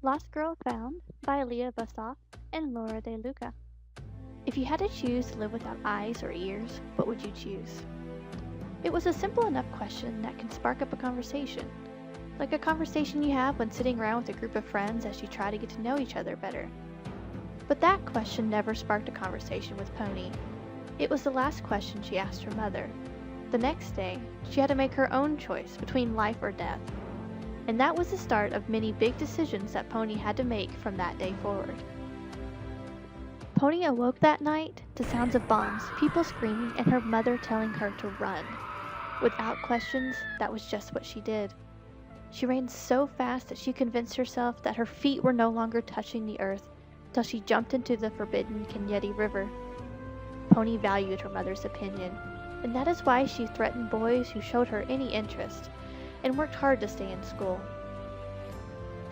Lost Girl Found by Leah Bassoff and Laura De Luca. If you had to choose to live without eyes or ears, what would you choose? It was a simple enough question that can spark up a conversation, like a conversation you have when sitting around with a group of friends as you try to get to know each other better. But that question never sparked a conversation with Pony. It was the last question she asked her mother. The next day, she had to make her own choice between life or death. And that was the start of many big decisions that Pony had to make from that day forward. Pony awoke that night to sounds of bombs, people screaming, and her mother telling her to run. Without questions, that was just what she did. She ran so fast that she convinced herself that her feet were no longer touching the earth till she jumped into the forbidden Kenyeti River. Pony valued her mother's opinion, and that is why she threatened boys who showed her any interest, and worked hard to stay in school.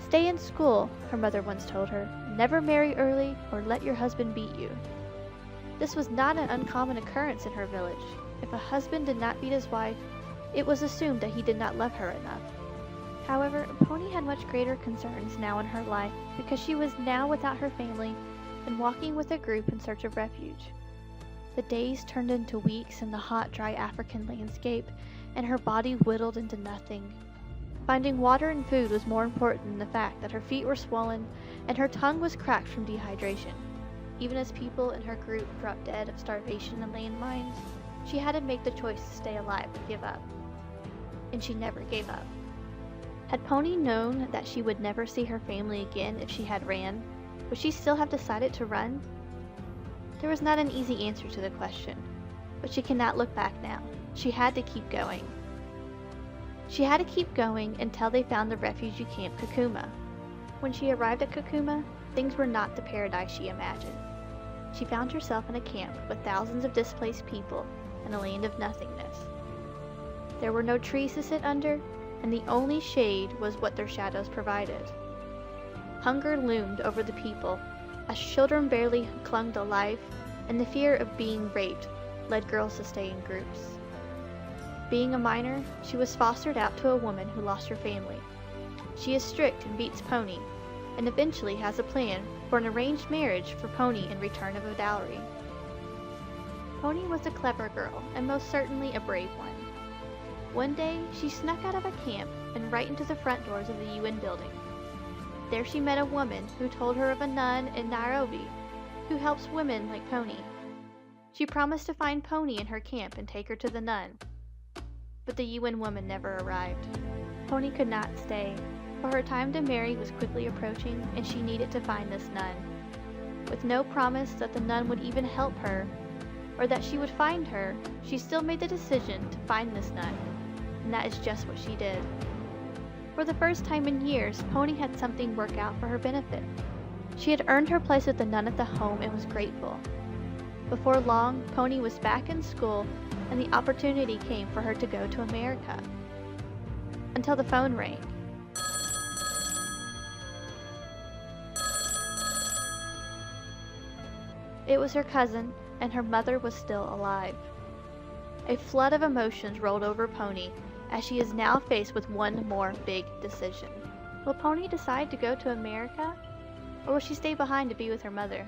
"Stay in school," her mother once told her. "Never marry early or let your husband beat you." This was not an uncommon occurrence in her village. If a husband did not beat his wife, it was assumed that he did not love her enough. However, Pony had much greater concerns now in her life because she was now without her family and walking with a group in search of refuge. The days turned into weeks in the hot, dry African landscape, and her body whittled into nothing. Finding water and food was more important than the fact that her feet were swollen and her tongue was cracked from dehydration. Even as people in her group dropped dead of starvation and landmines, she had to make the choice to stay alive or give up. And she never gave up. Had Pony known that she would never see her family again if she had ran, would she still have decided to run? There was not an easy answer to the question, but she cannot look back now. She had to keep going. She had to keep going until they found the refugee camp Kakuma. When she arrived at Kakuma, things were not the paradise she imagined. She found herself in a camp with thousands of displaced people in a land of nothingness. There were no trees to sit under, and the only shade was what their shadows provided. Hunger loomed over the people, as children barely clung to life, and the fear of being raped led girls to stay in groups. Being a minor, she was fostered out to a woman who lost her family. She is strict and beats Pony, and eventually has a plan for an arranged marriage for Pony in return of a dowry. Pony was a clever girl, and most certainly a brave one. One day, she snuck out of a camp and right into the front doors of the UN building. There she met a woman who told her of a nun in Nairobi who helps women like Pony. She promised to find Pony in her camp and take her to the nun. But the UN woman never arrived. Pony could not stay, for her time to marry was quickly approaching and she needed to find this nun. With no promise that the nun would even help her, or that she would find her, she still made the decision to find this nun, and that is just what she did. For the first time in years, Pony had something work out for her benefit. She had earned her place with the nun at the home and was grateful. Before long, Pony was back in school and the opportunity came for her to go to America. Until the phone rang. It was her cousin, and her mother was still alive. A flood of emotions rolled over Pony as she is now faced with one more big decision. Will Pony decide to go to America, or will she stay behind to be with her mother?